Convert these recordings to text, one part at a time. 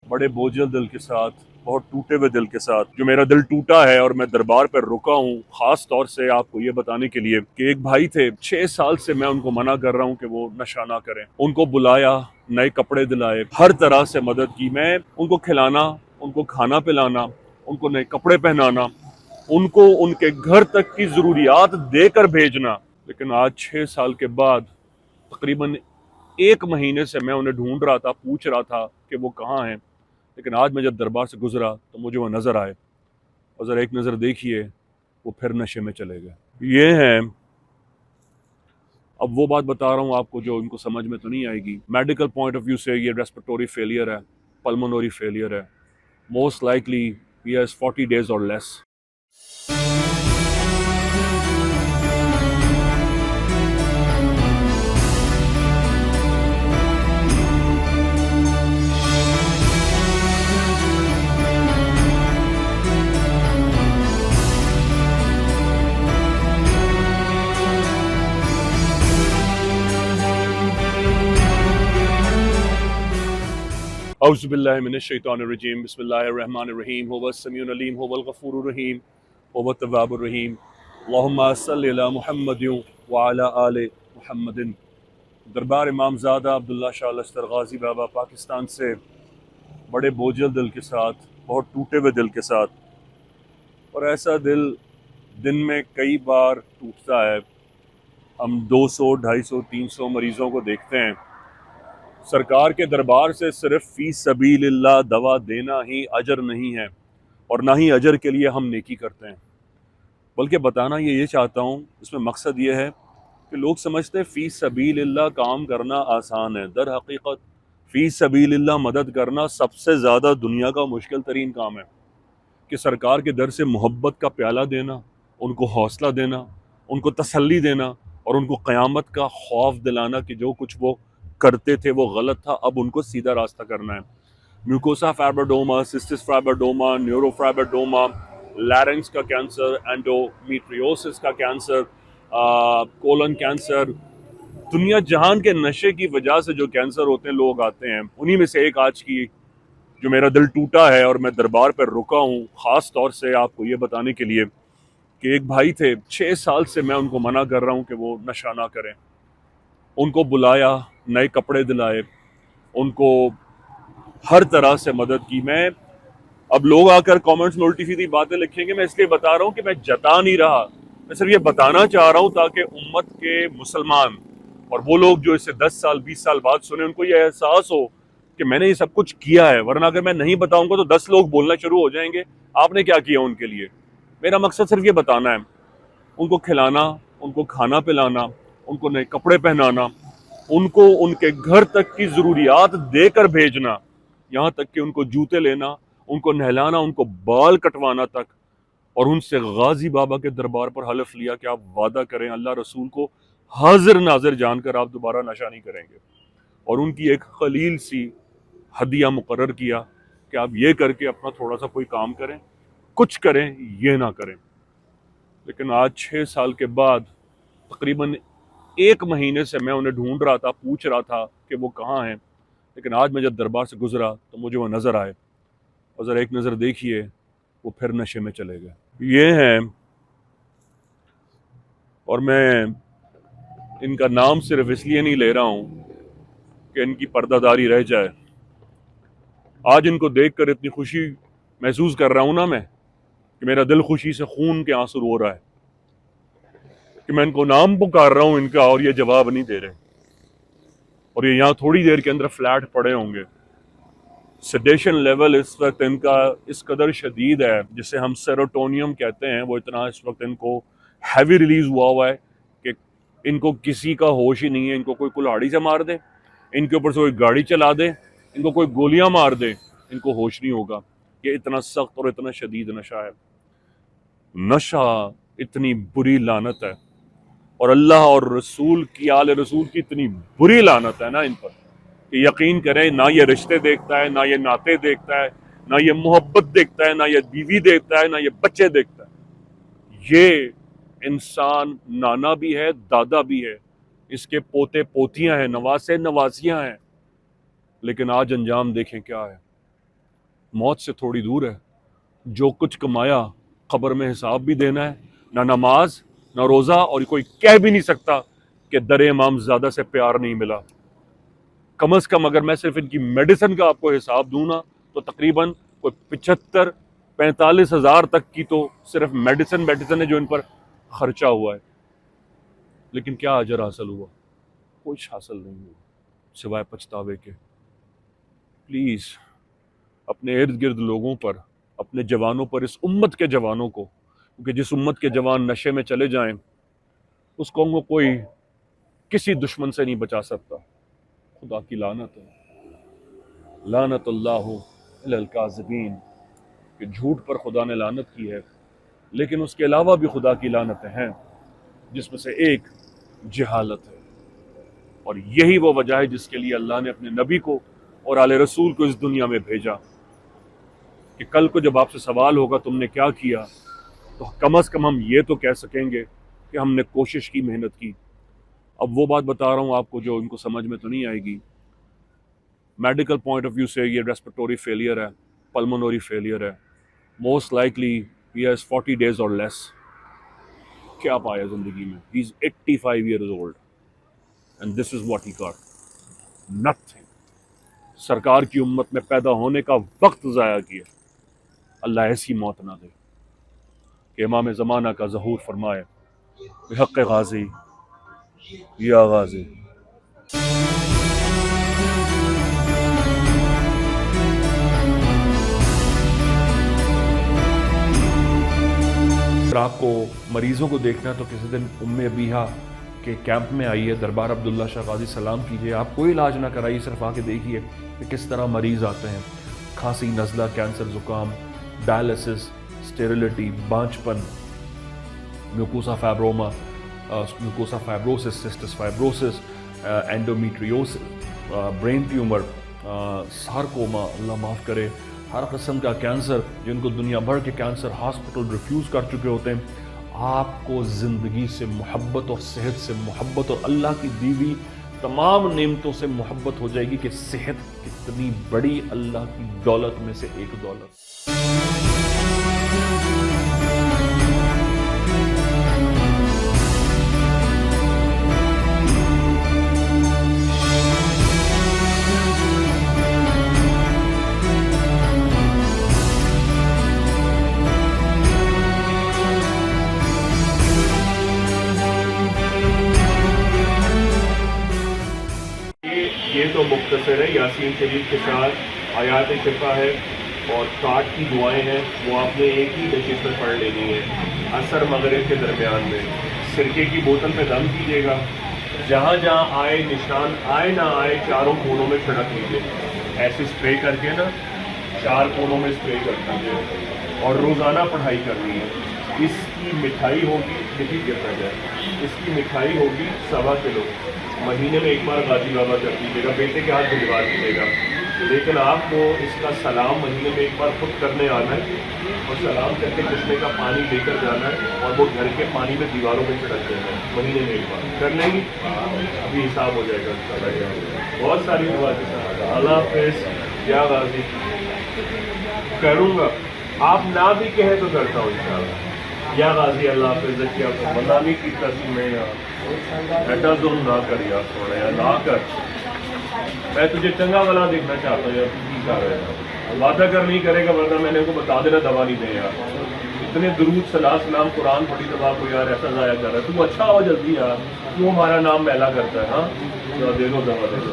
بڑے بوجھل دل کے ساتھ، بہت ٹوٹے ہوئے دل کے ساتھ، جو میرا دل ٹوٹا ہے اور میں دربار پر رکا ہوں خاص طور سے آپ کو یہ بتانے کے لیے کہ ایک بھائی تھے، 6 سال سے میں ان کو منع کر رہا ہوں کہ وہ نشہ نہ کریں، ان کو بلایا، نئے کپڑے دلائے، ہر طرح سے مدد کی، میں ان کو کھلانا، ان کو کھانا پلانا، ان کو نئے کپڑے پہنانا، ان کو ان کے گھر تک کی ضروریات دے کر بھیجنا، لیکن آج 6 سال کے بعد تقریباً 1 مہینے سے میں انہیں ڈھونڈ رہا تھا، پوچھ رہا تھا کہ وہ کہاں ہیں، لیکن آج میں جب دربار سے گزرا تو مجھے وہ نظر آئے، اور ذرا ایک نظر دیکھیے، وہ پھر نشے میں چلے گئے۔ یہ ہیں، اب وہ بات بتا رہا ہوں آپ کو جو ان کو سمجھ میں تو نہیں آئے گی، میڈیکل پوائنٹ آف ویو سے یہ ریسپیٹوری فیلئر ہے، پلمونری فیلئر ہے، most likely he has 40 days اور لیس۔ اعوذ باللہ من الشیطان الرجیم، بسم اللہ الرحمن الرحیم، هو السمیع العلیم، هو الغفور الرحیم، هو التواب الرحیم، اللہم صلی علی محمد وعلی آل محمد۔ دربار امام زادہ عبداللہ شاہ لشکر غازی بابا پاکستان سے بڑے بوجھل دل کے ساتھ، بہت ٹوٹے ہوئے دل کے ساتھ، اور ایسا دل دن میں کئی بار ٹوٹتا ہے، ہم 200 250 300 مریضوں کو دیکھتے ہیں، سرکار کے دربار سے صرف فی سبیل اللہ دوا دینا ہی اجر نہیں ہے، اور نہ ہی اجر کے لیے ہم نیکی کرتے ہیں، بلکہ بتانا یہ چاہتا ہوں، اس میں مقصد یہ ہے کہ لوگ سمجھتے ہیں فی سبیل اللہ کام کرنا آسان ہے، در حقیقت فی سبیل اللہ مدد کرنا سب سے زیادہ دنیا کا مشکل ترین کام ہے، کہ سرکار کے در سے محبت کا پیالہ دینا، ان کو حوصلہ دینا، ان کو تسلی دینا، اور ان کو قیامت کا خوف دلانا کہ جو کچھ وہ کرتے تھے وہ غلط تھا، اب ان کو سیدھا راستہ کرنا ہے۔ میوکوسا فائبرڈوما، سسٹس فائبرڈوما، نیورو فائبرڈوما، لیرنگس کا کینسر، اینڈومیٹریوسس کا کینسر، کولن کینسر، دنیا جہان کے نشے کی وجہ سے جو کینسر ہوتے ہیں لوگ آتے ہیں، انہی میں سے ایک آج کی جو میرا دل ٹوٹا ہے اور میں دربار پر رکا ہوں خاص طور سے آپ کو یہ بتانے کے لیے کہ ایک بھائی تھے، 6 سال سے میں ان کو منع کر رہا ہوں کہ وہ نشہ نہ کریں، ان کو بلایا، نئے کپڑے دلائے، ان کو ہر طرح سے مدد کی، میں اب لوگ آ کر کامنٹس میں الٹی سیدھی باتیں لکھیں گے، میں اس لیے بتا رہا ہوں کہ میں جتا نہیں رہا، میں صرف یہ بتانا چاہ رہا ہوں تاکہ امت کے مسلمان اور وہ لوگ جو اسے 10 سال 20 سال بعد سنیں ان کو یہ احساس ہو کہ میں نے یہ سب کچھ کیا ہے، ورنہ اگر میں نہیں بتاؤں گا تو 10 لوگ بولنا شروع ہو جائیں گے آپ نے کیا کیا ان کے لیے۔ میرا مقصد صرف یہ بتانا ہے، ان کو کھلانا، ان کو کھانا پلانا، ان کو نئے کپڑے پہنانا، ان کو ان کے گھر تک کی ضروریات دے کر بھیجنا، یہاں تک کہ ان کو جوتے لینا، ان کو نہلانا، ان کو بال کٹوانا تک، اور ان سے غازی بابا کے دربار پر حلف لیا کہ آپ وعدہ کریں اللہ رسول کو حاضر ناظر جان کر آپ دوبارہ نشہ نہیں کریں گے، اور ان کی ایک خلیل سی ہدیہ مقرر کیا کہ آپ یہ کر کے اپنا تھوڑا سا کوئی کام کریں، کچھ کریں، یہ نہ کریں، لیکن آج 6 سال کے بعد تقریباً 1 مہینے سے میں انہیں ڈھونڈ رہا تھا، پوچھ رہا تھا کہ وہ کہاں ہیں، لیکن آج میں جب دربار سے گزرا تو مجھے وہ نظر آئے، اور ذرا ایک نظر دیکھیے، وہ پھر نشے میں چلے گئے۔ یہ ہیں، اور میں ان کا نام صرف اس لیے نہیں لے رہا ہوں کہ ان کی پردہ داری رہ جائے، آج ان کو دیکھ کر اتنی خوشی محسوس کر رہا ہوں نا میں کہ میرا دل خوشی سے خون کے آنسو رو رہا ہے کہ میں ان کو نام پکار رہا ہوں ان کا اور یہ جواب نہیں دے رہے، اور یہ یہاں تھوڑی دیر کے اندر فلیٹ پڑے ہوں گے۔ سیڈیشن لیول اس وقت ان کا اس قدر شدید ہے جسے ہم سیروٹونیم کہتے ہیں، وہ اتنا اس وقت ان کو ہیوی ریلیز ہوا ہے کہ ان کو کسی کا ہوش ہی نہیں ہے، ان کو کوئی کلہاڑی سے مار دے، ان کے اوپر سے کوئی گاڑی چلا دے، ان کو کوئی گولیاں مار دے، ان کو ہوش نہیں ہوگا، یہ اتنا سخت اور اتنا شدید نشہ ہے۔ نشہ اتنی بری لعنت ہے، اور اللہ اور رسول کی آل رسول کی اتنی بری لعنت ہے نا ان پر کہ یقین کریں نہ یہ رشتے دیکھتا ہے، نہ یہ ناطے دیکھتا ہے، نہ یہ محبت دیکھتا ہے، نہ یہ بیوی دیکھتا ہے، نہ یہ بچے دیکھتا ہے، یہ انسان نانا بھی ہے، دادا بھی ہے، اس کے پوتے پوتیاں ہیں، نواسے نواسیاں ہیں، لیکن آج انجام دیکھیں کیا ہے۔ موت سے تھوڑی دور ہے. جو کچھ کمایا قبر میں حساب بھی دینا ہے. نہ نماز نہ روزہ، اور کوئی کہہ بھی نہیں سکتا کہ در امام زادہ سے پیار نہیں ملا. کم از کم اگر میں صرف ان کی میڈیسن کا آپ کو حساب دوں نا تو تقریباً کوئی 75-45 ہزار تک کی تو صرف میڈیسن ہے جو ان پر خرچہ ہوا ہے. لیکن کیا اجر حاصل ہوا؟ کچھ حاصل نہیں ہوا سوائے پچھتاوے کے. پلیز اپنے ارد گرد لوگوں پر، اپنے جوانوں پر، اس امت کے جوانوں کو، کیونکہ جس امت کے جوان نشے میں چلے جائیں اس قوم کو کوئی کسی دشمن سے نہیں بچا سکتا. خدا کی لعنت ہے. لعنت اللہ علی الکاذبین، کہ جھوٹ پر خدا نے لعنت کی ہے. لیکن اس کے علاوہ بھی خدا کی لعنتیں ہیں، جس میں سے ایک جہالت ہے. اور یہی وہ وجہ ہے جس کے لیے اللہ نے اپنے نبی کو اور آل رسول کو اس دنیا میں بھیجا، کہ کل کو جب آپ سے سوال ہوگا تم نے کیا کیا، تو کم از کم ہم یہ تو کہہ سکیں گے کہ ہم نے کوشش کی، محنت کی. اب وہ بات بتا رہا ہوں آپ کو جو ان کو سمجھ میں تو نہیں آئے گی. میڈیکل پوائنٹ آف ویو سے یہ ریسپیریٹوری فیلئر ہے، پلمونری فیلئر ہے. Most likely he has 40 days اور لیس. کیا پایا زندگی میں؟ ہی از 85 years old and this is what he got. Nothing. سرکار کی امت میں پیدا ہونے کا وقت ضائع کیا. اللہ ایسی موت نہ دے کہ امام زمانہ کا ظہور فرمائے بحق غازی یا غازی. اگر آپ کو مریضوں کو دیکھنا ہے تو کسی دن ام ابیہا کے کیمپ میں آئیے، دربار عبداللہ شاہ غازی سلام کیجیے. آپ کوئی علاج نہ کرائیے، صرف آ کے دیکھیے کہ کس طرح مریض آتے ہیں. کھانسی، نزلہ، کینسر، زکام، ڈائلسس، اسٹیریلٹی، بانجپن، mucosa fibroma, mucosa fibrosis, cystic fibrosis, endometriosis, brain tumour, sarcoma, اللہ معاف کرے، ہر قسم کا کینسر، جن کو دنیا بھر کے کینسر ہاسپٹل ریفیوز کر چکے ہوتے ہیں. آپ کو زندگی سے محبت اور صحت سے محبت اور اللہ کی دی ہوئی تمام نعمتوں سے محبت ہو جائے گی کہ صحت کتنی بڑی اللہ کی دولت میں سے ایک دولت. یہ تو مختصر ہے. یاسین شریف کے ساتھ آیات شفا ہے اور 60 کی دعائیں ہیں، وہ آپ نے ایک ہی نشست میں پڑھ لینی ہے عصر مغرب کے درمیان میں. سرکے کی بوتل پہ دم کیجیے گا، جہاں جہاں آئے نشان آئے نہ آئے چاروں کونوں میں چھڑک لیجیے. ایسے اسپرے کر کے نا 4 کونوں میں اسپرے کر دیجیے اور روزانہ پڑھائی کرنی ہے. اس کی مٹھائی ہوگی، نہیں گرتا جائے، اس کی مٹھائی ہوگی 1.25 کلو. مہینے میں ایک بار غازی بابا کر دیجیے گا، بیٹے کے ہاتھ بھجوا دیجیے گا. لیکن آپ کو اس کا سلام مہینے میں ایک بار خود کرنے آنا ہے اور سلام کر کے چشمے کا پانی لے کر جانا ہے اور وہ گھر کے پانی میں دیواروں میں چھڑک دینا ہے. مہینے میں ایک بار کر لیں گی، ابھی حساب ہو جائے گا. بہت ساری دعا کے ساتھ. اللہ حافظ یا غازی. کروں گا، آپ نہ بھی کہیں تو کرتا ہوں انشاءاللہ. یا غازی اللہ حافظ. کیا ملامی کی قسم میں بیٹا ظلم نہ کر یا تھوڑا یا نہ کر. میں تجھے چنگا والا دیکھنا چاہتا ہوں یار. تو کی کر رہے ہیں؟ وعدہ کر نہیں کرے گا ورنہ میں نے کو بتا دینا دوا نہیں دے یار. اتنے درود صلاح سلام قرآن پڑھی دوا کو یار ایسا ضائع کر رہا ہے. تو اچھا ہو جلدی یار، کیوں ہمارا نام میلا کرتا ہے؟ ہاں دے دو دوا دے دو.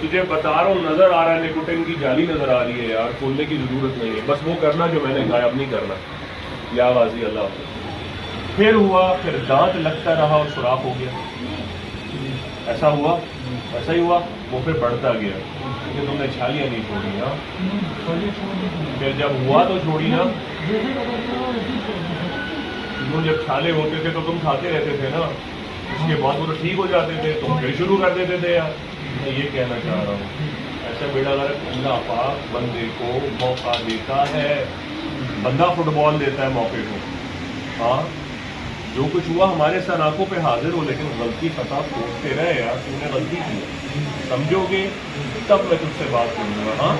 تجھے بتا رہا ہوں، نظر آ رہا ہے نکوٹین کی جالی نظر آ رہی ہے یار، کھولنے کی ضرورت نہیں ہے. بس وہ کرنا جو میں نے کہا، اب نہیں کرنا. یا غازی اللہ حافظ. پھر ہوا، پھر دانت لگتا رہا اور سوراخ ہو گیا. ایسا ہوا، ایسا ہی ہوا. وہ پھر بڑھتا گیا کہ تم نے چھالیاں نہیں چھوڑی. ہاں پھر جب ہوا تو چھوڑی نا. جب چھالے ہوتے تھے تو تم کھاتے رہتے تھے نا، اس کے بعد وہ تو ٹھیک ہو جاتے تھے، تم پھر شروع کر دیتے تھے یار. میں یہ کہنا چاہ رہا ہوں، ایسا بیڑا اگر اللہ پاک بندے کو موقع دیتا ہے، بندہ فٹ بال دیتا ہے موقع کو. ہاں جو کچھ ہوا ہمارے سر آنکھوں پہ حاضر ہو، لیکن غلطی خطا پوچھتے رہے یار، تم نے غلطی کی، سمجھو گے تب میں تم سے بات کروں گا. ہاں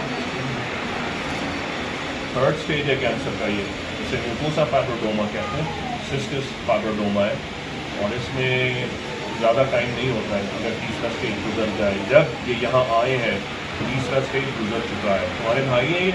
تھرڈ اسٹیج ہے کینسر کا، یہ اسے میوکوسا فائبروڈوما کہتے ہیں، سسٹس فائبروڈوما ہے، اور اس میں زیادہ ٹائم نہیں ہوتا ہے اگر تیسرا اسٹیج گزر جائے. جب یہ یہاں آئے ہیں تیسرا اسٹیج گزر چکا ہے. تمہارے بھائی ہیں یہ؟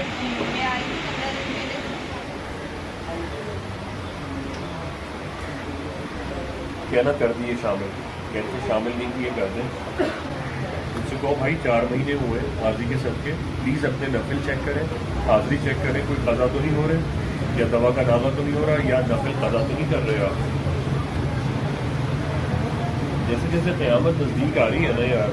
کہنا کر دیے شامل، کہتے شامل نہیں کیے کر دیں. ان سے کہو بھائی 4 مہینے ہوئے حاضری کے صدقے، پلیز اپنے نفل چیک کریں، حاضری چیک کریں، کوئی قضا تو نہیں ہو رہے، یا دوا کا نامہ تو نہیں ہو رہا، یا نفل قضا تو نہیں کر رہے آپ. جیسے جیسے قیامت نزدیک آ رہی ہے نا یار،